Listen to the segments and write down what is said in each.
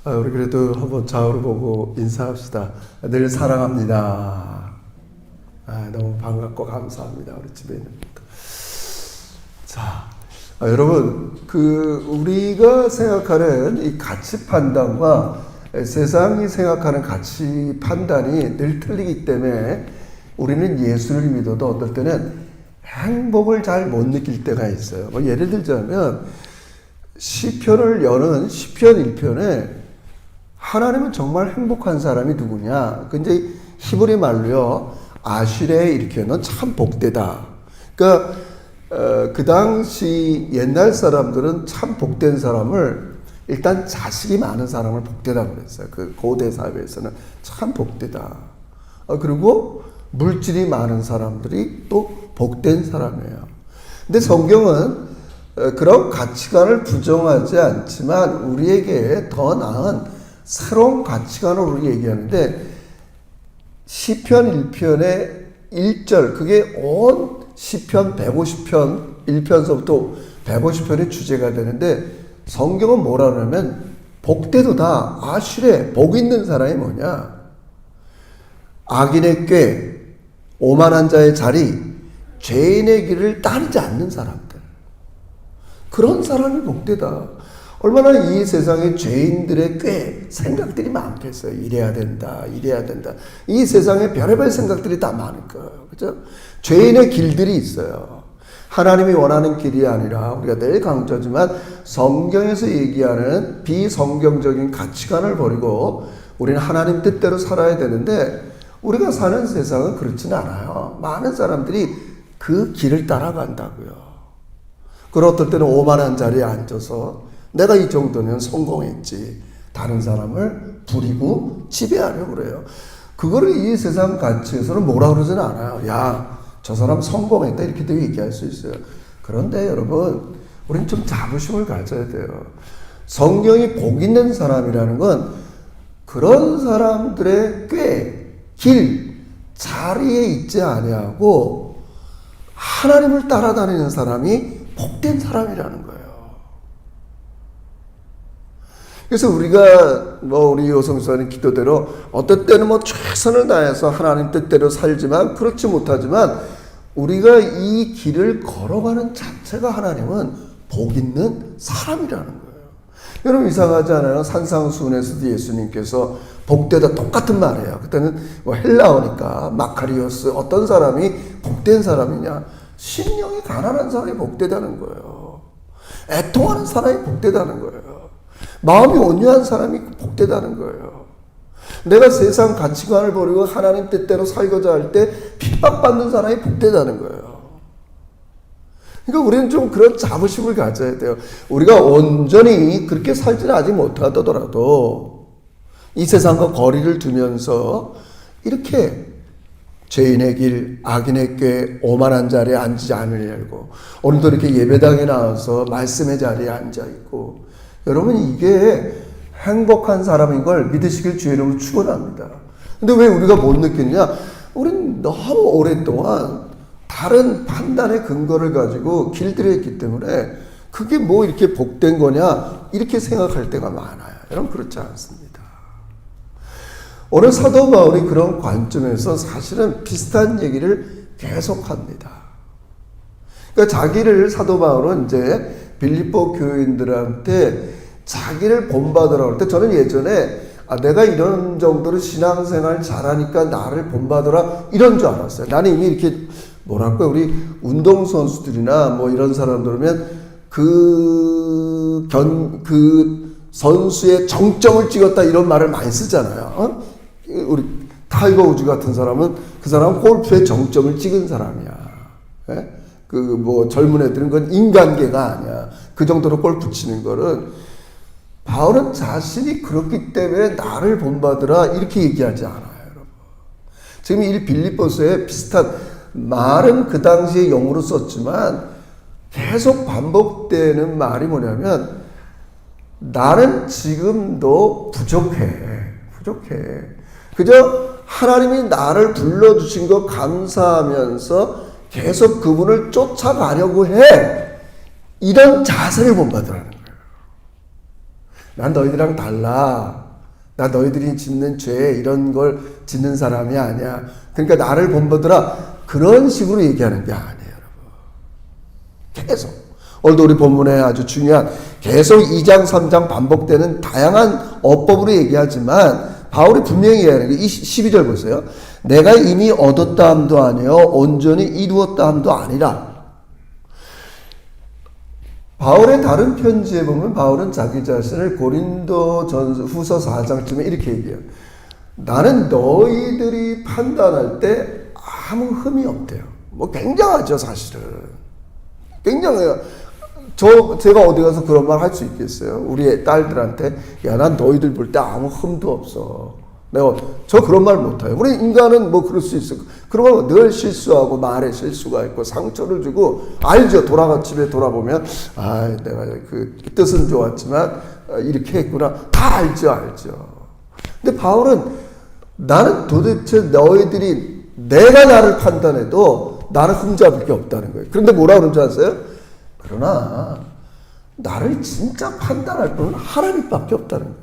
우리 그래도 한번 좌우를 보고 인사합시다. 늘 사랑합니다. 너무 반갑고 감사합니다. 우리 집에 있는 분들. 자, 여러분, 우리가 생각하는 이 가치 판단과 세상이 생각하는 가치 판단이 늘 틀리기 때문에 우리는 예수를 믿어도 어떨 때는 행복을 잘 못 느낄 때가 있어요. 예를 들자면, 시편을 여는 시편 1편에 하나님은 정말 행복한 사람이 누구냐? 근데 히브리 말로요, 아슈레 이렇게 넌 참 복되다. 그러니까 그 당시 옛날 사람들은 참 복된 사람을 일단 자식이 많은 사람을 복되다고 그랬어요. 그 고대 사회에서는 참 복되다. 그리고 물질이 많은 사람들이 또 복된 사람이에요. 근데 성경은 그런 가치관을 부정하지 않지만 우리에게 더 나은 새로운 가치관을 우리 얘기하는데, 시편 1편의 1절, 그게 온 시편 150편 1편서부터 150편의 주제가 되는데, 성경은 뭐라 그러냐면 복되도다. 아슈레, 복 있는 사람이 뭐냐? 악인의 꾀, 오만한 자의 자리, 죄인의 길을 따르지 않는 사람들, 그런 사람이 복되다. 얼마나 이 세상에 죄인들의 꽤 생각들이 많겠어요. 이래야 된다, 이래야 된다. 이 세상에 별의별 생각들이 다 많을 거예요. 그죠? 죄인의 길들이 있어요. 하나님이 원하는 길이 아니라, 우리가 늘 강조하지만 성경에서 얘기하는 비성경적인 가치관을 버리고 우리는 하나님 뜻대로 살아야 되는데, 우리가 사는 세상은 그렇지는 않아요. 많은 사람들이 그 길을 따라간다고요. 그리고 어떨 때는 오만한 자리에 앉아서 내가 이 정도면 성공했지, 다른 사람을 부리고 지배하려고 그래요. 그거를 이 세상 가치에서는 뭐라 그러지는 않아요. 야, 저 사람 성공했다, 이렇게도 얘기할 수 있어요. 그런데 여러분, 우리는 좀 자부심을 가져야 돼요. 성경이 복 있는 사람이라는 건 그런 사람들의 꽤, 길, 자리에 있지 아니하고 하나님을 따라다니는 사람이 복된 사람이라는 거예요. 그래서 우리가 우리 요성수하는 기도대로 어떤 때는 최선을 다해서 하나님 뜻대로 살지만, 그렇지 못하지만 우리가 이 길을 걸어가는 자체가 하나님은 복 있는 사람이라는 거예요. 여러분, 이상하지 않아요? 산상수훈에서도 예수님께서 복되다 똑같은 말이에요. 그때는 헬라어니까 마카리오스, 어떤 사람이 복된 사람이냐? 심령이 가난한 사람이 복되다는 거예요. 애통하는 사람이 복되다는 거예요. 마음이 온유한 사람이 복되다는 거예요. 내가 세상 가치관을 버리고 하나님 뜻대로 살고자 할 때 핍박받는 사람이 복되다는 거예요. 그러니까 우리는 좀 그런 자부심을 가져야 돼요. 우리가 온전히 그렇게 살지는 아직 못하더라도 이 세상과 거리를 두면서 이렇게 죄인의 길, 악인의 꾀, 오만한 자리에 앉지 않으려고, 오늘도 이렇게 예배당에 나와서 말씀의 자리에 앉아있고, 여러분, 이게 행복한 사람인 걸 믿으시길 주의 이름으로 축원합니다. 근데 왜 우리가 못 느끼느냐? 우린 너무 오랫동안 다른 판단의 근거를 가지고 길들였기 때문에 그게 이렇게 복된 거냐, 이렇게 생각할 때가 많아요. 여러분, 그렇지 않습니다. 오늘 사도 바울이 그런 관점에서 사실은 비슷한 얘기를 계속합니다. 그러니까 자기를, 사도 바울은 이제 빌립보 교인들한테 자기를 본받으라고 할 때, 저는 예전에 내가 이런 정도로 신앙생활 잘하니까 나를 본받으라, 이런 줄 알았어요. 나는 이미 이렇게 우리 운동선수들이나 이런 사람들이면 그 선수의 정점을 찍었다, 이런 말을 많이 쓰잖아요. 우리 타이거 우즈 같은 사람은, 그 사람은 골프의 정점을 찍은 사람이야. 예? 젊은 애들은 그건 인간계가 아니야. 그 정도로 골프 치는 거는. 바울은 자신이 그렇기 때문에 나를 본받으라, 이렇게 얘기하지 않아요, 여러분. 지금 이 빌립보서에 비슷한 말은 그 당시에 영어로 썼지만 계속 반복되는 말이 뭐냐면, 나는 지금도 부족해. 그저 하나님이 나를 불러주신 거 감사하면서 계속 그분을 쫓아가려고 해. 이런 자세를 본받으라는 거예요. 난 너희들이랑 달라. 나 너희들이 짓는 죄 이런 걸 짓는 사람이 아니야. 그러니까 나를 본보더라. 그런 식으로 얘기하는 게 아니에요, 여러분. 계속. 오늘도 우리 본문에 아주 중요한 계속 2장, 3장 반복되는 다양한 어법으로 얘기하지만 바울이 분명히 얘기하는 게 12절 보세요. 내가 이미 얻었다 함도 아니요 온전히 이루었다 함도 아니라. 바울의 다른 편지에 보면 바울은 자기 자신을 고린도전후서 4장쯤에 이렇게 얘기해요. 나는 너희들이 판단할 때 아무 흠이 없대요. 뭐 굉장하죠, 사실은. 굉장해요. 제가 어디 가서 그런 말 할 수 있겠어요? 우리 딸들한테, 야, 난 너희들 볼 때 아무 흠도 없어. 저 그런 말 못해요. 우리 인간은 뭐 그럴 수 있어. 그러면 늘 실수하고 말에 실수가 있고 상처를 주고, 알죠? 집에 돌아보면, 내가 그 뜻은 좋았지만, 이렇게 했구나. 다 알죠. 근데 바울은 나는 도대체 너희들이 내가 나를 판단해도 나는 흠잡을 게 없다는 거예요. 그런데 뭐라 그러는 줄 아세요? 그러나 나를 진짜 판단할 분은 하나님밖에 없다는 거예요.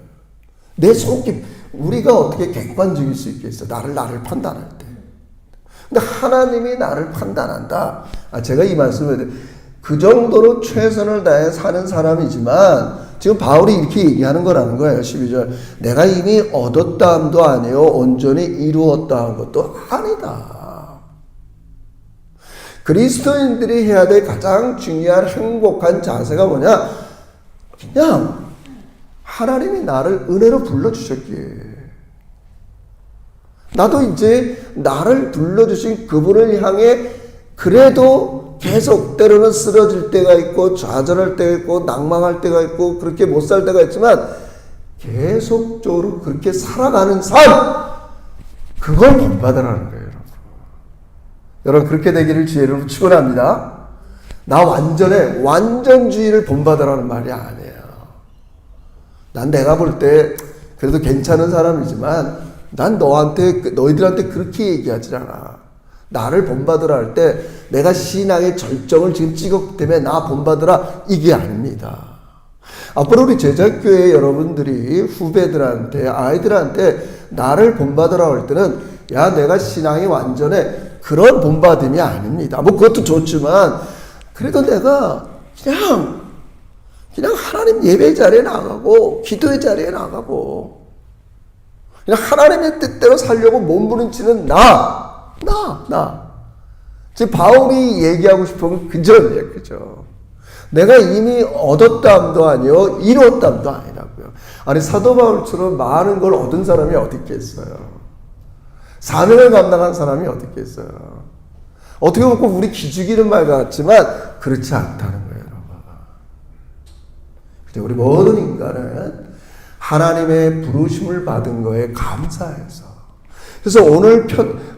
내 속이 우리가 어떻게 객관적일 수 있겠어? 나를 판단할 때. 근데 하나님이 나를 판단한다. 제가 이 말씀을 그 정도로 최선을 다해 사는 사람이지만 지금 바울이 이렇게 얘기하는 거라는 거예요. 12절. 내가 이미 얻었다 함도 아니요 온전히 이루었다 한 것도 아니다. 그리스도인들이 해야 될 가장 중요한 행복한 자세가 뭐냐? 그냥 하나님이 나를 은혜로 불러주셨기에 나도 이제 나를 불러주신 그분을 향해 그래도 계속 때로는 쓰러질 때가 있고 좌절할 때가 있고 낭망할 때가 있고 그렇게 못 살 때가 있지만 계속적으로 그렇게 살아가는 삶, 그걸 본받으라는 거예요. 여러분 그렇게 되기를 주의로 축원합니다. 나 완전주의를 본받으라는 말이 아니에요. 난 내가 볼 때 그래도 괜찮은 사람이지만 난 너희들한테 그렇게 얘기하지 않아. 나를 본받으라 할 때 내가 신앙의 절정을 지금 찍었기 때문에 나 본받으라 이게 아닙니다. 앞으로 우리 제자교회 여러분들이 후배들한테 아이들한테 나를 본받으라 할 때는 야 내가 신앙이 완전해 그런 본받음이 아닙니다. 뭐 그것도 좋지만 그래도 내가 그냥 하나님 예배 자리에 나가고 기도의 자리에 나가고 그냥 하나님의 뜻대로 살려고 몸부림치는 나. 지금 바울이 얘기하고 싶은 건 그 점이에요. 그죠? 내가 이미 얻었다함도 아니요 이뤘다함도 아니라고요. 아니 사도 바울처럼 많은 걸 얻은 사람이 어디 있겠어요? 사명을 감당한 사람이 어디 있겠어요? 어떻게 보면 우리 기죽이는 말 같지만 그렇지 않다는 거예요. 여러분. 우리 모든 인간은 하나님의 부르심을 받은 거에 감사해서. 그래서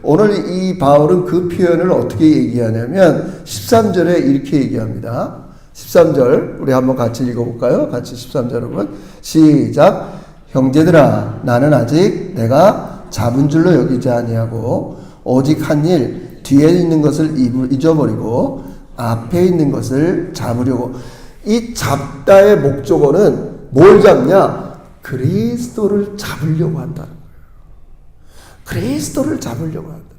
오늘 이 바울은 그 표현을 어떻게 얘기하냐면 13절에 이렇게 얘기합니다. 13절 우리 한번 같이 읽어볼까요? 같이 13절 여러분 시작. 형제들아 나는 아직 내가 잡은 줄로 여기지 아니하고 오직 한 일 뒤에 있는 것을 잊어버리고 앞에 있는 것을 잡으려고. 이 잡다의 목적어는 뭘 잡냐? 그리스도를 잡으려고 한다는 거예요. 그리스도를 잡으려고 한다.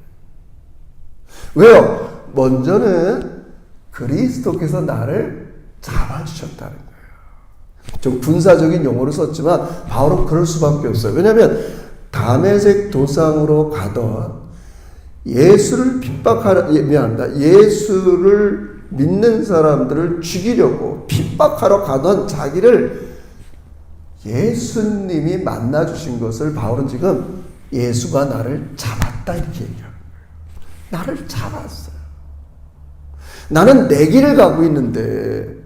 왜요? 먼저는 그리스도께서 나를 잡아주셨다는 거예요. 좀 군사적인 용어를 썼지만 바울은 그럴 수밖에 없어요. 왜냐하면 다메섹 도상으로 가던 예수를 예수를 믿는 사람들을 죽이려고 핍박하러 가던 자기를 예수님이 만나주신 것을 바울은 지금 예수가 나를 잡았다 이렇게 얘기하는 거예요. 나를 잡았어요. 나는 내 길을 가고 있는데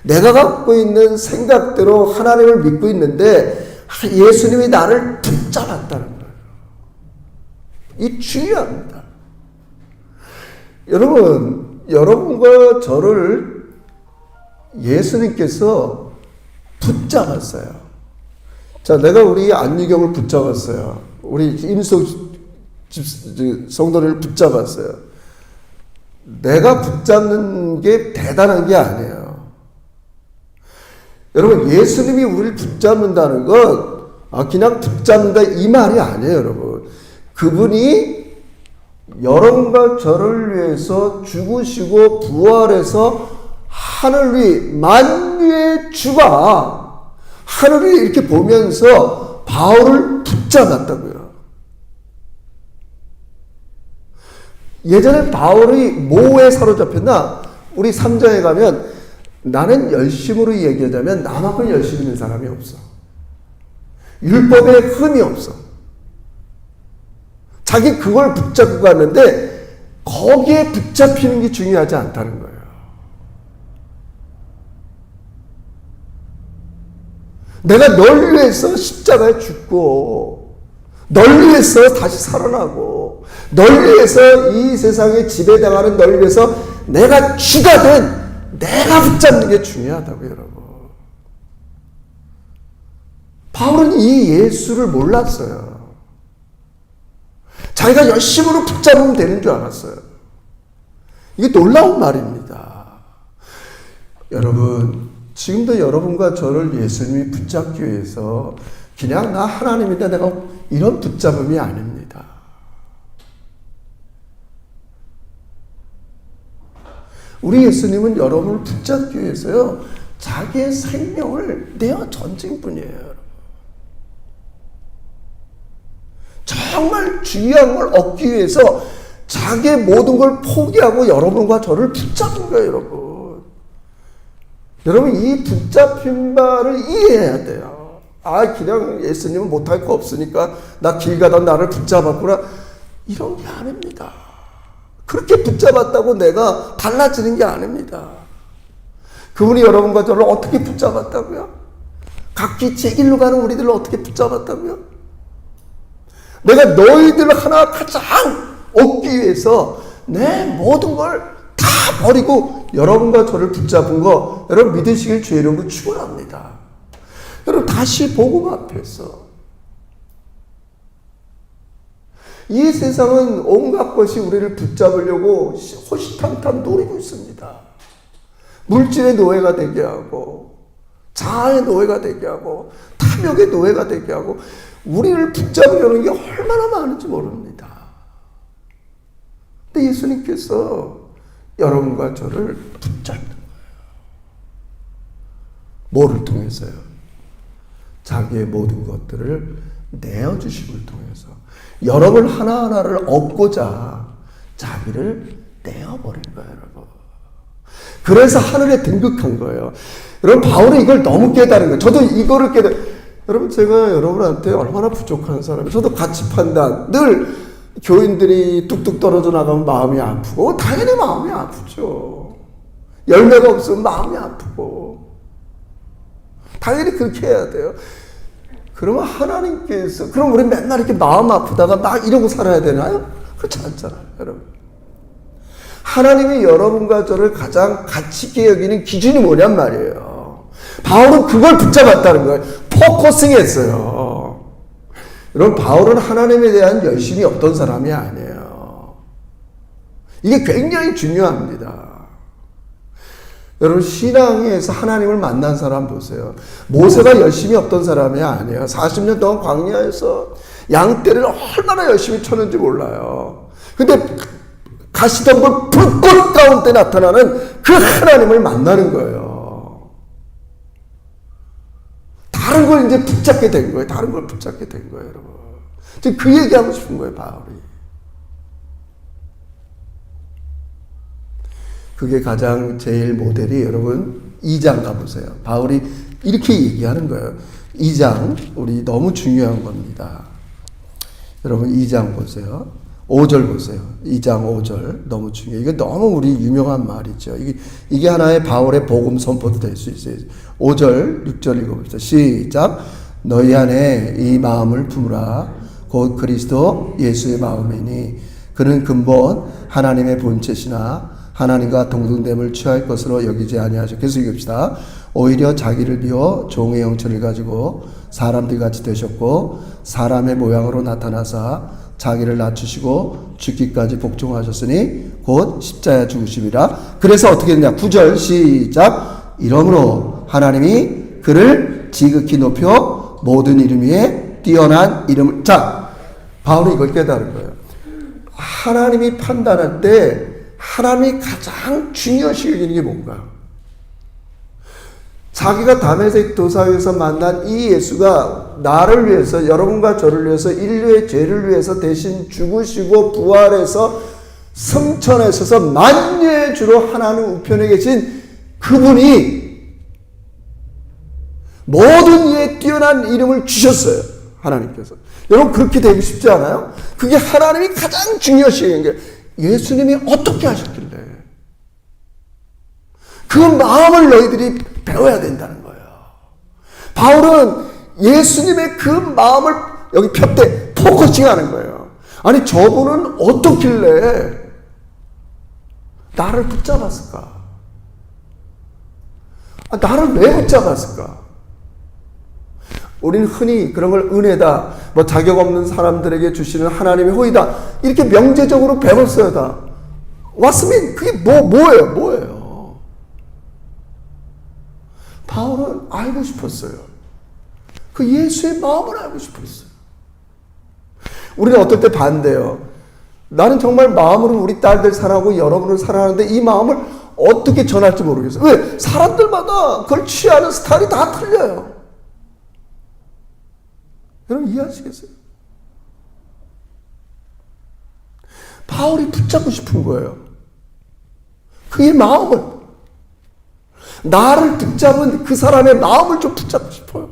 내가 갖고 있는 생각대로 하나님을 믿고 있는데 예수님이 나를 붙잡았다는 거예요. 이 중요합니다. 여러분과 저를 예수님께서 붙잡았어요. 자, 내가 우리 안유경을 붙잡았어요. 우리 임석 성도를 붙잡았어요. 내가 붙잡는 게 대단한 게 아니에요. 여러분, 예수님이 우리를 붙잡는다는 건 그냥 붙잡는다 이 말이 아니에요, 여러분. 그분이 여러분과 저를 위해서 죽으시고 부활해서 하늘 위 만유의 주가 하늘 위 이렇게 보면서 바울을 붙잡았다고요. 예전에 바울이 뭐에 사로잡혔나? 우리 3장에 가면 나는 열심으로 얘기하자면 나만큼 열심히 있는 사람이 없어. 율법에 흠이 없어. 자기 그걸 붙잡고 갔는데 거기에 붙잡히는 게 중요하지 않다는 거예요. 내가 널 위해서 십자가에 죽고 널 위해서 다시 살아나고 널 위해서 이 세상에 지배당하는 널 위해서 내가 주가 된 내가 붙잡는 게 중요하다고요, 여러분. 바울은 이 예수를 몰랐어요. 자기가 열심으로 붙잡으면 되는 줄 알았어요. 이게 놀라운 말입니다. 여러분, 지금도 여러분과 저를 예수님이 붙잡기 위해서 그냥 나 하나님이다 내가 이런 붙잡음이 아닙니다. 우리 예수님은 여러분을 붙잡기 위해서요, 자기의 생명을 내어 전진 분이에요. 정말 중요한 걸 얻기 위해서 자기의 모든 걸 포기하고 여러분과 저를 붙잡은 거예요, 여러분. 여러분, 이 붙잡힌 바를 이해해야 돼요. 그냥 예수님은 못할 거 없으니까 나 길 가다 나를 붙잡았구나. 이런 게 아닙니다. 그렇게 붙잡았다고 내가 달라지는 게 아닙니다. 그분이 여러분과 저를 어떻게 붙잡았다고요? 각기 제 길로 가는 우리들을 어떻게 붙잡았다고요? 내가 너희들 하나 가장 얻기 위해서 내 모든 걸 다 버리고 여러분과 저를 붙잡은 거 여러분 믿으시길 주의 이름으로 축원합니다. 여러분 다시 복음 앞에서 이 세상은 온갖 것이 우리를 붙잡으려고 호시탐탐 노리고 있습니다. 물질의 노예가 되게 하고 자아의 노예가 되게 하고 탐욕의 노예가 되게 하고 우리를 붙잡으려는 게 얼마나 많은지 모릅니다. 근데 예수님께서 여러분과 저를 붙잡는 거예요. 뭐를 통해서요? 자기의 모든 것들을 내어주심을 통해서 여러분 하나하나를 얻고자 자기를 내어버린 거예요, 여러분. 그래서 하늘에 등극한 거예요. 여러분, 바울이 이걸 너무 깨달은 거예요. 저도 이거를 여러분, 제가 여러분한테 얼마나 부족한 사람이에요. 저도 가치 판단, 늘 교인들이 뚝뚝 떨어져 나가면 마음이 아프고, 당연히 마음이 아프죠. 열매가 없으면 마음이 아프고. 당연히 그렇게 해야 돼요. 그러면 하나님께서, 그럼 우리 맨날 이렇게 마음 아프다가 막 이러고 살아야 되나요? 그렇지 않잖아요, 여러분. 하나님이 여러분과 저를 가장 가치 있게 여기는 기준이 뭐냔 말이에요. 바울은 그걸 붙잡았다는 거예요. 포커싱 했어요. 여러분, 바울은 하나님에 대한 열심이 없던 사람이 아니에요. 이게 굉장히 중요합니다. 여러분, 신앙에서 하나님을 만난 사람 보세요. 모세가 열심히 없던 사람이 아니에요. 40년 동안 광야에서 양떼를 얼마나 열심히 쳤는지 몰라요. 근데 가시덤불 불꽃 가운데 나타나는 그 하나님을 만나는 거예요. 다른 걸 이제 붙잡게 된 거예요. 다른 걸 붙잡게 된 거예요, 여러분. 지금 그 얘기하고 싶은 거예요, 바울이. 그게 가장 제일 모델이 여러분 2장 가보세요. 바울이 이렇게 얘기하는 거예요. 2장, 우리 너무 중요한 겁니다. 여러분 2장 보세요. 5절 보세요. 2장 5절 너무 중요해요. 이게 너무 우리 유명한 말이죠. 이게 하나의 바울의 복음 선포도 될 수 있어요. 5절, 6절 읽어봅시다. 시작. 너희 안에 이 마음을 품으라. 곧 그리스도 예수의 마음이니 그는 근본 하나님의 본체시나 하나님과 동등됨을 취할 것으로 여기지 아니하시고. 계속 읽읍시다. 오히려 자기를 비워 종의 형체를 가지고 사람들같이 되셨고 사람의 모양으로 나타나사 자기를 낮추시고 죽기까지 복종하셨으니 곧 십자가에 죽으심이라. 그래서 어떻게 되냐. 9절 시작. 이러므로 하나님이 그를 지극히 높여 모든 이름 위에 뛰어난 이름을. 자, 바울이 이걸 깨달은 거예요. 하나님이 판단할 때 하나님이 가장 중요시 여기는 게 뭔가? 자기가 다메섹 도상에서 만난 이 예수가 나를 위해서, 여러분과 저를 위해서, 인류의 죄를 위해서 대신 죽으시고 부활해서 승천하셔서 만유의 주로 하나님 우편에 계신 그분이 모든 이에 뛰어난 이름을 주셨어요. 하나님께서. 여러분 그렇게 되고 싶지 않아요? 그게 하나님이 가장 중요시 여기는 거예요. 예수님이 어떻게 하셨길래? 그 마음을 너희들이 배워야 된다는 거예요. 바울은 예수님의 그 마음을 여기 폈대 포커싱 하는 거예요. 아니 저분은 어떻길래 나를 붙잡았을까? 나를 왜 붙잡았을까? 우리는 흔히 그런 걸 은혜다, 뭐 자격 없는 사람들에게 주시는 하나님의 호의다, 이렇게 명제적으로 배웠어요. 다 왔으면 그게 뭐예요? 바울은 알고 싶었어요. 그 예수의 마음을 알고 싶었어요. 우리는 어떨 때 반대요. 나는 정말 마음으로 우리 딸들 사랑하고 여러분을 사랑하는데 이 마음을 어떻게 전할지 모르겠어요. 왜? 사람들마다 그걸 취하는 스타일이 다 틀려요. 여러분 이해하시겠어요? 바울이 붙잡고 싶은 거예요. 그의 마음을. 나를 붙잡은 그 사람의 마음을 좀 붙잡고 싶어요.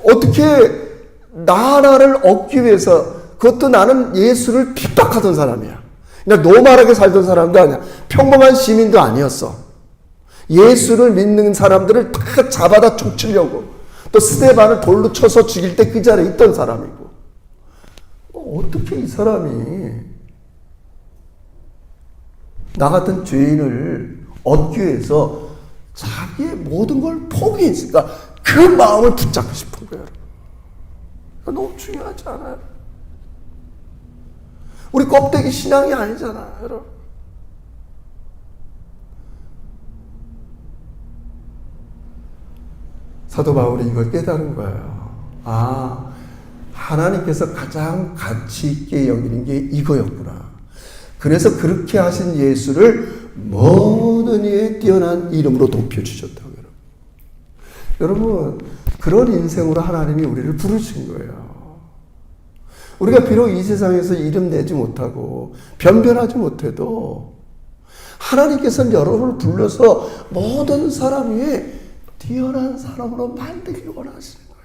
어떻게 나를 얻기 위해서, 그것도 나는 예수를 핍박하던 사람이야. 그냥 노말하게 살던 사람도 아니야. 평범한 시민도 아니었어. 예수를 믿는 사람들을 다 잡아다 쫓으려고, 또 스데반을 돌로 쳐서 죽일 때 그 자리에 있던 사람이고. 어떻게 이 사람이 나 같은 죄인을 얻기 위해서 자기의 모든 걸 포기했을까? 그 마음을 붙잡고 싶은 거예요. 너무 중요하지 않아요? 우리 껍데기 신앙이 아니잖아요, 여러분. 사도 바울이 이걸 깨달은 거예요. 하나님께서 가장 가치 있게 여기는 게 이거였구나. 그래서 그렇게 하신 예수를 모든 이에 뛰어난 이름으로 높여주셨다고. 여러분, 그런 인생으로 하나님이 우리를 부르신 거예요. 우리가 비록 이 세상에서 이름 내지 못하고 변변하지 못해도 하나님께서는 여러분을 불러서 모든 사람 위에 뛰어난 사람으로 만들기 원하시는 거예요.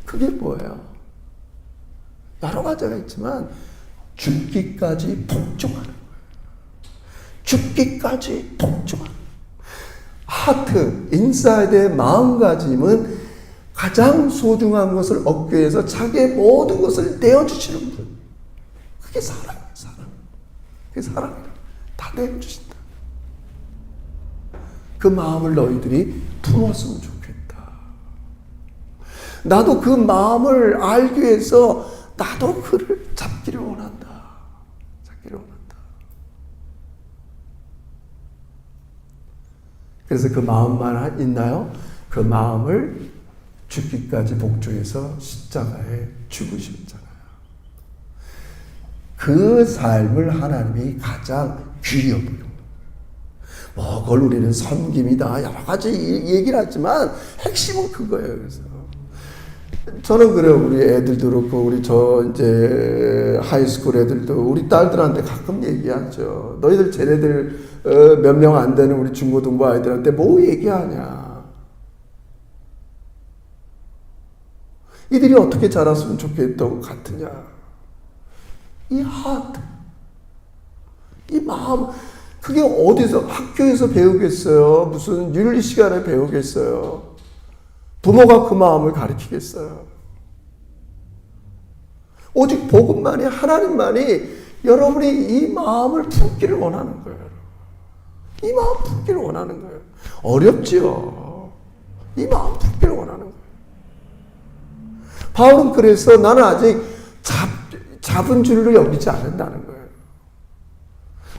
그게 뭐예요? 여러 가지가 있지만 죽기까지 복종하는 거예요. 죽기까지 복종하는 거예요. 하트, 인사이드의 마음가짐은 가장 소중한 것을 얻기 위해서 자기의 모든 것을 내어주시는 분. 그게 사랑이에요, 사랑. 그게 사랑이에요. 다 내어주신다. 그 마음을 너희들이 품었으면 좋겠다. 나도 그 마음을 알기 위해서 나도 그를 잡기를 원한다. 잡기를 원한다. 그래서 그 마음만 있나요? 그 마음을 죽기까지 복종해서 십자가에 죽으셨잖아요. 그 삶을 하나님이 가장 귀히 여기는 거예요. 그걸 우리는 섬김이다, 여러 가지 얘기를 하지만 핵심은 그거예요. 그래서 저는 그래요. 우리 애들도 그렇고, 우리 이제 하이스쿨 애들도 우리 딸들한테 가끔 얘기하죠. 너희들 쟤네들 몇 명 안 되는 우리 중고등부 아이들한테 뭐 얘기하냐. 이들이 어떻게 자랐으면 좋겠다고 같으냐. 이 하트, 이 마음, 그게 어디서, 학교에서 배우겠어요? 무슨 윤리 시간에 배우겠어요? 부모가 그 마음을 가르치겠어요? 오직 복음만이, 하나님만이 여러분이 이 마음을 품기를 원하는 거예요. 이 마음 품기를 원하는 거예요. 어렵지요. 이 마음 품기를 원하는 거예요. 바울은 그래서 나는 아직 잡은 줄로 여기지 않는다는 거예요.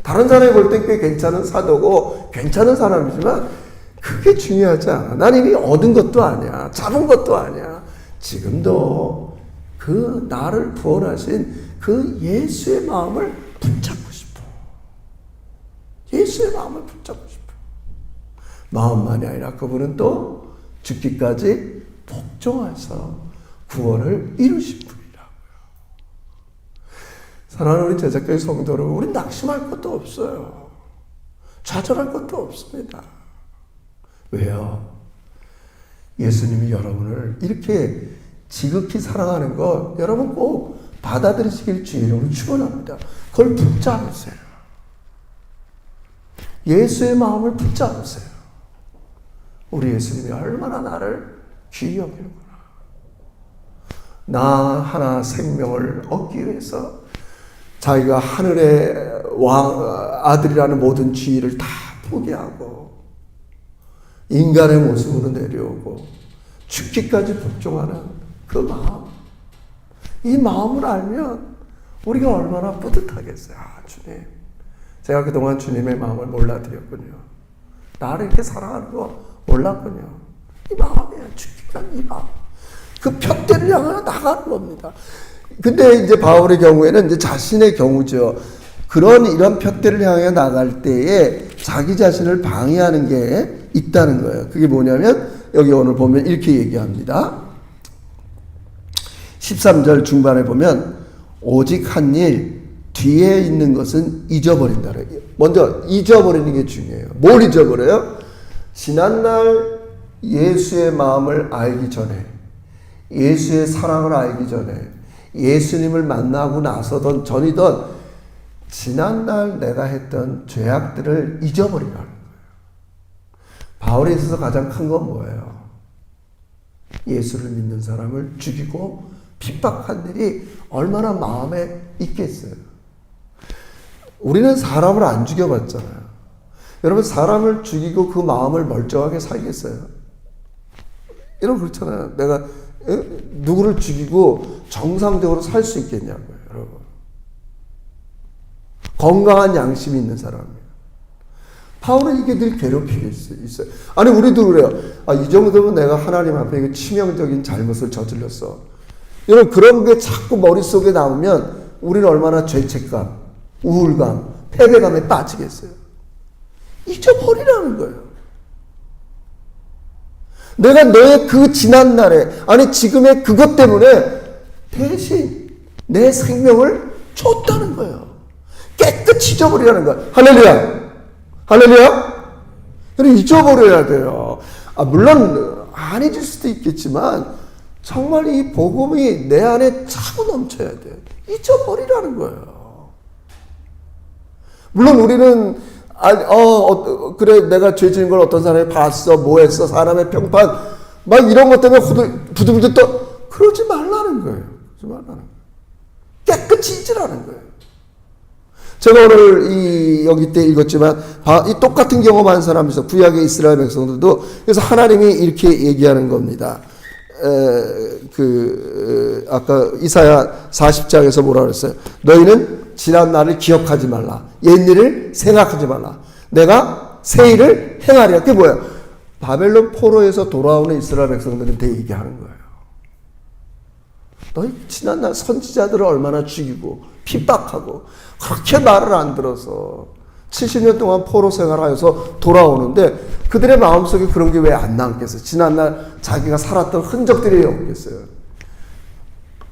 다른 사람이 볼 땐 꽤 괜찮은 사도고 괜찮은 사람이지만 그게 중요하지 않아. 난 이미 얻은 것도 아니야. 잡은 것도 아니야. 지금도 그 나를 구원하신 그 예수의 마음을 붙잡고 싶어. 예수의 마음을 붙잡고 싶어. 마음만이 아니라 그분은 또 죽기까지 복종하셔서 구원을 이루신 분이라고요. 사랑하는 우리 제자교회 성도 여러분, 우린 낙심할 것도 없어요. 좌절할 것도 없습니다. 왜요? 예수님이 여러분을 이렇게 지극히 사랑하는 것 여러분 꼭 받아들이시길 주의로 축원합니다. 그걸 붙잡으세요. 예수의 마음을 붙잡으세요. 우리 예수님이 얼마나 나를 귀히 여기는구나. 나 하나 생명을 얻기 위해서 자기가 하늘의 아들이라는 모든 지위를 다 포기하고 인간의 모습으로 내려오고 죽기까지 복종하는 그 마음, 이 마음을 알면 우리가 얼마나 뿌듯하겠어요. 아, 주님, 제가 그동안 주님의 마음을 몰라드렸군요. 나를 이렇게 사랑하는 거 몰랐군요. 이 마음이에요. 죽기까지 이 마음. 그 푯대를 향해 나가는 겁니다. 근데 이제 바울의 경우에는 이제 자신의 경우죠. 이런 푯대를 향해 나갈 때에 자기 자신을 방해하는 게 있다는 거예요. 그게 뭐냐면 여기 오늘 보면 이렇게 얘기합니다. 13절 중반에 보면 오직 한 일 뒤에 있는 것은 잊어버린다. 먼저 잊어버리는 게 중요해요. 뭘 잊어버려요? 지난날 예수의 마음을 알기 전에, 예수의 사랑을 알기 전에, 예수님을 만나고 나서던 전이던 지난날 내가 했던 죄악들을 잊어버리라는 거예요. 바울에 있어서 가장 큰 건 뭐예요? 예수를 믿는 사람을 죽이고 핍박한 일이 얼마나 마음에 있겠어요. 우리는 사람을 안 죽여봤잖아요. 여러분, 사람을 죽이고 그 마음을 멀쩡하게 살겠어요? 여러분, 그렇잖아요. 내가 누구를 죽이고 정상적으로 살 수 있겠냐고요, 여러분. 건강한 양심이 있는 사람이에요. 바울은 이게 늘 괴롭힐 수 있어요. 아니, 우리도 그래요. 아, 이 정도면 내가 하나님 앞에 치명적인 잘못을 저질렀어. 여러분, 그런 게 자꾸 머릿속에 나오면 우리는 얼마나 죄책감, 우울감, 패배감에 빠지겠어요. 잊어버리라는 거예요. 내가 너의 그 지난날에, 아니 지금의 그것 때문에 대신 내 생명을 줬다는 거예요. 깨끗이 잊어버리라는 거예요. 할렐루야! 할렐루야? 그럼 잊어버려야 돼요. 아, 물론 안 잊을 수도 있겠지만 정말 이 복음이 내 안에 차고 넘쳐야 돼요. 잊어버리라는 거예요. 물론 우리는 그래, 내가 죄 지은 걸 어떤 사람이 봤어, 뭐 했어, 사람의 평판, 막 이런 것 때문에 부들부들 그러지 말라는 거예요. 그러지 말라는 거예요. 깨끗이 잊으라는 거예요. 제가 오늘 여기 때 읽었지만, 이 똑같은 경험한 사람이 있어. 구약의 이스라엘 백성들도. 그래서 하나님이 이렇게 얘기하는 겁니다. 아까 이사야 40장에서 뭐라 그랬어요? 너희는 지난 날을 기억하지 말라. 옛일을 생각하지 말라. 내가 새 일을 행하리라. 그게 뭐예요? 바벨론 포로에서 돌아오는 이스라엘 백성들한테 얘기하는 거예요. 너희 지난날 선지자들을 얼마나 죽이고 핍박하고 그렇게 말을 안 들어서 70년 동안 포로 생활하여서 돌아오는데 그들의 마음속에 그런 게 왜 안 남겠어요? 지난날 자기가 살았던 흔적들이 없겠어요?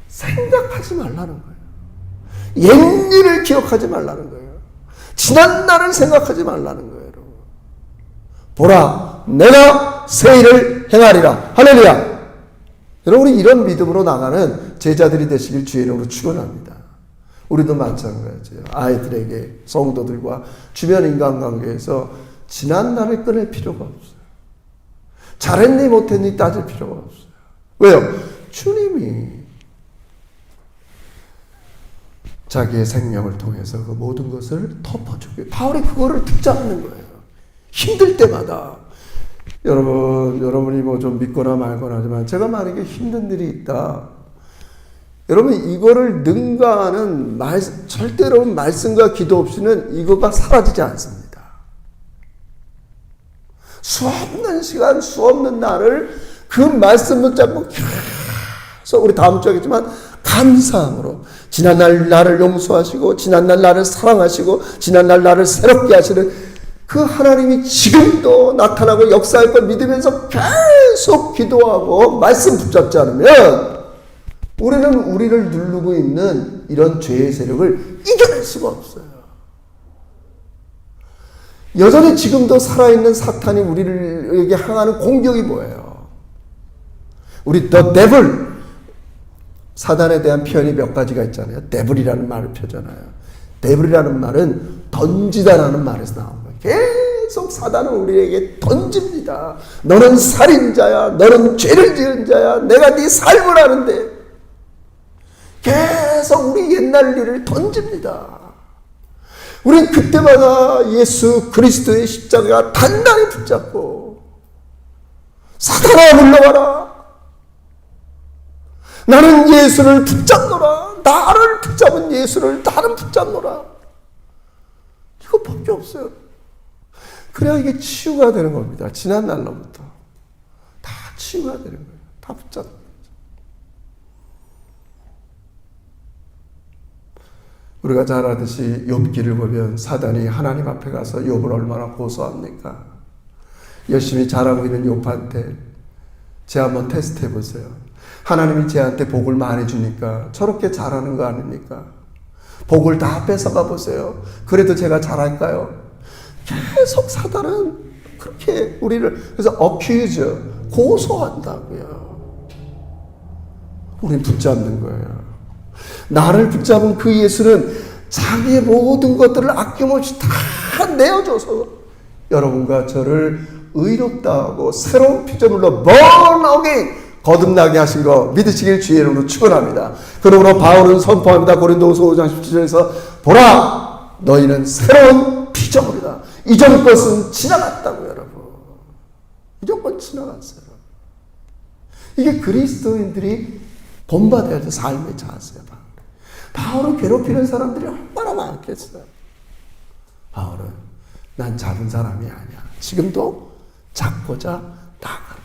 생각하지 말라는 거예요. 옛일을 기억하지 말라는 거예요. 지난날을 생각하지 말라는 거예요. 여러분. 보라, 내가 새 일을 행하리라. 할렐루야. 여러분, 우리 이런 믿음으로 나가는 제자들이 되시길 주의 이름으로 축원합니다. 우리도 마찬가지예요. 아이들에게, 성도들과 주변 인간관계에서 지난날을 꺼낼 필요가 없어요. 잘했니 못했니 따질 필요가 없어요. 왜요? 주님이 자기의 생명을 통해서 그 모든 것을 덮어주고, 바울이 그거를 붙잡는 거예요. 힘들 때마다. 여러분이 뭐 좀 믿거나 말거나 하지만 제가 만약에 힘든 일이 있다. 여러분, 이거를 능가하는 절대로 말씀과 기도 없이는 이거가 사라지지 않습니다. 수없는 시간, 수없는 날을 그 말씀 붙잡고 계속 우리 다음 주에 하겠지만 감사함으로 지난날 나를 용서하시고 지난날 나를 사랑하시고 지난날 나를 새롭게 하시는 그 하나님이 지금도 나타나고 역사할 걸 믿으면서 계속 기도하고 말씀 붙잡지 않으면 우리는 우리를 누르고 있는 이런 죄의 세력을 이겨낼 수가 없어요. 여전히 지금도 살아있는 사탄이 우리에게 향하는 공격이 뭐예요? 우리 the devil, 사단에 대한 표현이 몇 가지가 있잖아요. devil이라는 말을 펴잖아요. devil이라는 말은 던지다라는 말에서 나온 거예요. 계속 사단은 우리에게 던집니다. 너는 살인자야. 너는 죄를 지은 자야. 내가 네 삶을 아는데 계속 우리 옛날 일을 던집니다. 우린 그때마다 예수 그리스도의 십자가가 단단히 붙잡고 사단아 물러가라. 나는 예수를 붙잡노라. 나를 붙잡은 예수를 나는 붙잡노라. 이것밖에 없어요. 그래야 이게 치유가 되는 겁니다. 지난 날로부터 다 치유가 되는 거예요. 다 붙잡는 거죠. 우리가 잘 아듯이 욥기를 보면 사단이 하나님 앞에 가서 욥을 얼마나 고소합니까? 열심히 잘하고 있는 욥한테 제 한번 테스트 해보세요. 하나님이 쟤한테 복을 많이 주니까 저렇게 잘하는 거 아닙니까? 복을 다 뺏어가 보세요. 그래도 제가 잘할까요? 계속 사단은 그렇게 우리를 그래서 accuse, 고소한다고요. 우린 붙잡는 거예요. 나를 붙잡은 그 예수는 자기의 모든 것들을 아낌없이 다 내어줘서 여러분과 저를 의롭다 하고 새로운 피조물로 born again 거듭나게 하신 거 믿으시길 주의 이름으로 축원합니다. 그러므로 바울은 선포합니다. 고린도후서 5장 17절에서 보라 너희는 새로운 피조물이다. 이전 것은 지나갔다고 여러분. 이전 것 지나갔어요. 이게 그리스도인들이 본받아야 될 삶의 자세예요. 바울은 괴롭히는 사람들이 얼마나 많겠어요. 바울은 난 잡은 사람이 아니야. 지금도 잡고자 나가라.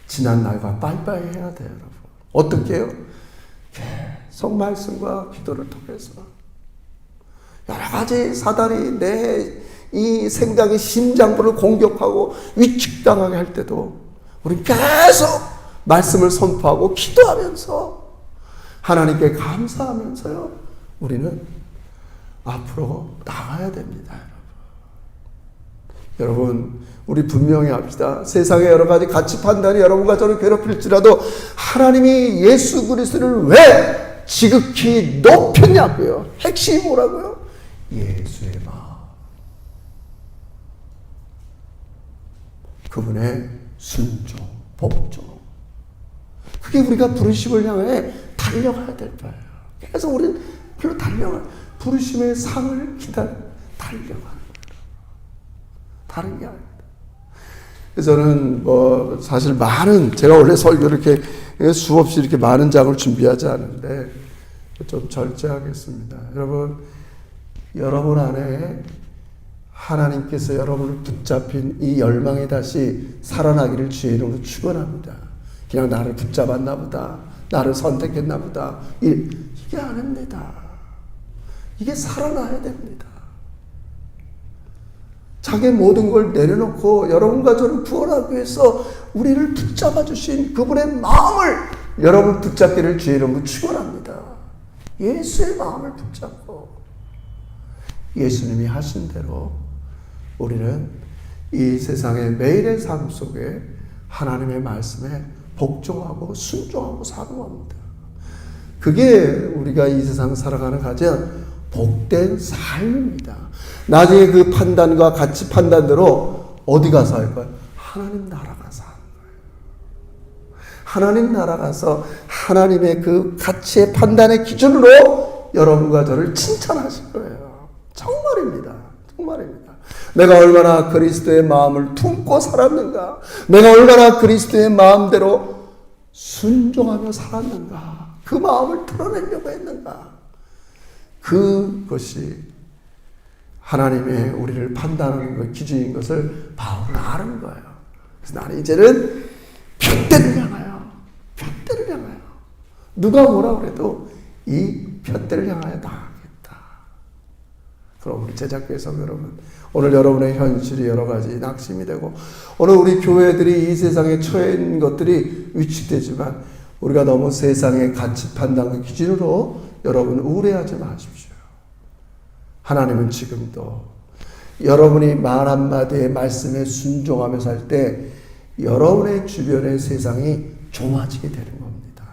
지난 날과 빠이빠이 해야 돼요, 여러분. 어떻게 해요? 계속 말씀과 기도를 통해서 여러 가지 사단이 내 이 생각의 심장부를 공격하고 위축당하게 할 때도 우리는 계속 말씀을 선포하고 기도하면서 하나님께 감사하면서요 우리는 앞으로 나가야 됩니다. 여러분 우리 분명히 합시다. 세상의 여러 가지 가치 판단이 여러분과 저를 괴롭힐지라도 하나님이 예수 그리스도를 왜 지극히 높였냐고요. 핵심이 뭐라고요? 예수의 마음, 그분의 순종, 복종. 그게 우리가 부르심을 향해 달려가야 될 바예요. 그래서 우리는 별로 부르심의 상을 달려가는 거예요. 다른 게 아닙니다. 그래서 저는 사실 제가 원래 설교를 이렇게 수없이 이렇게 많은 장을 준비하지 않은데 좀 절제하겠습니다. 여러분 안에 하나님께서 여러분을 붙잡힌 이 열망이 다시 살아나기를 주의 이름으로 축원합니다. 그냥 나를 붙잡았나 보다. 나를 선택했나 보다. 이게 아닙니다. 이게 살아나야 됩니다. 자기의 모든 걸 내려놓고 여러분과 저를 구원하기 위해서 우리를 붙잡아 주신 그분의 마음을 여러분 붙잡기를 주의 이름으로 축원합니다. 예수의 마음을 붙잡고 예수님이 하신 대로 우리는 이 세상의 매일의 삶 속에 하나님의 말씀에 복종하고 순종하고 사는 겁니다. 그게 우리가 이 세상 살아가는 가장 복된 삶입니다. 나중에 그 판단과 가치 판단대로 어디 가서 할 거예요? 하나님 나라 가서 하는 거예요. 하나님 나라 가서 하나님의 그 가치의 판단의 기준으로 여러분과 저를 칭찬하실 거예요. 정말입니다. 정말입니다. 내가 얼마나 그리스도의 마음을 품고 살았는가? 내가 얼마나 그리스도의 마음대로 순종하며 살았는가? 그 마음을 드러내려고 했는가? 그것이 하나님의 우리를 판단하는 것, 기준인 것을 바울은 아는 거예요. 그래서 나는 이제는 푯대를 향하여, 푯대를 향하여, 누가 뭐라 그래도 이 푯대를 향하여 나아가겠다. 그럼 우리 제작교회에서 여러분, 오늘 여러분의 현실이 여러 가지 낙심이 되고, 오늘 우리 교회들이 이 세상에 처해 있는 것들이 위축되지만, 우리가 너무 세상의 가치 판단 기준으로 여러분 우울해하지 마십시오. 하나님은 지금도 여러분이 말 한마디의 말씀에 순종하며 살 때 여러분의 주변의 세상이 좋아지게 되는 겁니다.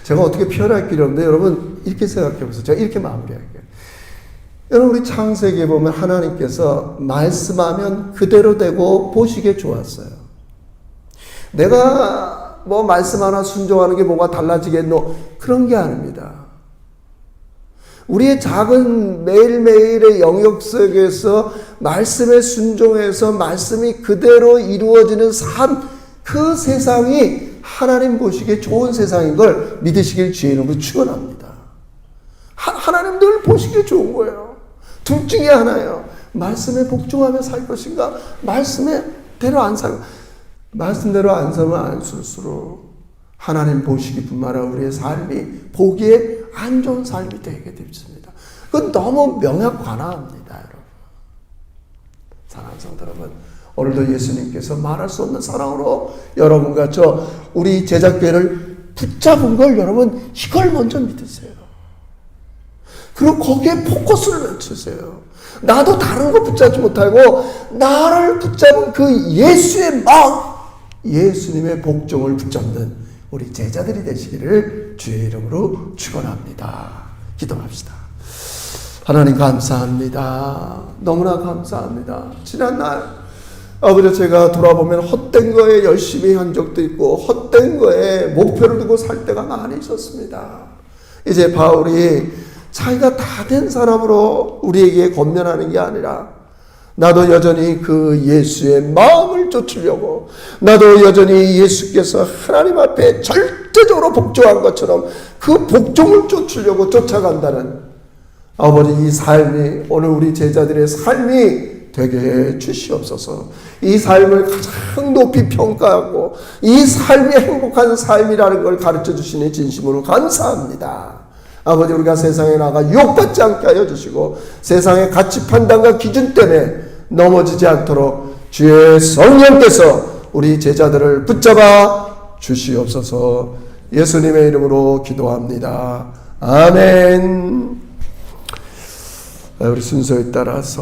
제가 어떻게 표현할 길이 없는데 여러분 이렇게 생각해 보세요. 제가 이렇게 마무리할게요. 여러분 우리 창세기에 보면 하나님께서 말씀하면 그대로 되고 보시기에 좋았어요. 내가 뭐 말씀 하나 순종하는 게 뭐가 달라지겠노? 그런 게 아닙니다. 우리의 작은 매일매일의 영역 속에서 말씀에 순종해서 말씀이 그대로 이루어지는 삶, 그 세상이 하나님 보시기에 좋은 세상인 걸 믿으시길 주의 이름으로 축원합니다. 하나님 늘 보시기에 좋은 거예요. 둘 중에 하나예요. 말씀에 복종하며 살 것인가? 말씀대로 안 살고, 말씀대로 안 살면 안 살수록 하나님 보시기뿐만 아니라 우리의 삶이 보기에 안 좋은 삶이 되게 됩니다. 그건 너무 명약관화합니다, 여러분. 사랑하는 성도 여러분, 오늘도 예수님께서 말할 수 없는 사랑으로 여러분과 우리 제작교회를 붙잡은 걸 여러분 이걸 먼저 믿으세요. 그리고 거기에 포커스를 맞추세요. 나도 다른 거 붙잡지 못하고 나를 붙잡은 그 예수의 마음, 예수님의 복종을 붙잡는 우리 제자들이 되시기를 주의 이름으로 축원합니다. 기도합시다. 하나님 감사합니다. 너무나 감사합니다. 지난날 아버지 제가 돌아보면 헛된 거에 열심히 한 적도 있고 헛된 거에 목표를 두고 살 때가 많이 있었습니다. 이제 바울이 자기가 다 된 사람으로 우리에게 권면하는 게 아니라 나도 여전히 그 예수의 마음을 쫓으려고, 나도 여전히 예수께서 하나님 앞에 절대적으로 복종한 것처럼 그 복종을 쫓으려고 쫓아간다는 아버지 이 삶이 오늘 우리 제자들의 삶이 되게 해 주시옵소서. 이 삶을 가장 높이 평가하고 이 삶이 행복한 삶이라는 걸 가르쳐 주시니 진심으로 감사합니다. 아버지 우리가 세상에 나가 유혹받지 않게 하여 주시고 세상의 가치 판단과 기준 때문에 넘어지지 않도록 주의 성령께서 우리 제자들을 붙잡아 주시옵소서. 예수님의 이름으로 기도합니다. 아멘. 우리 순서에 따라서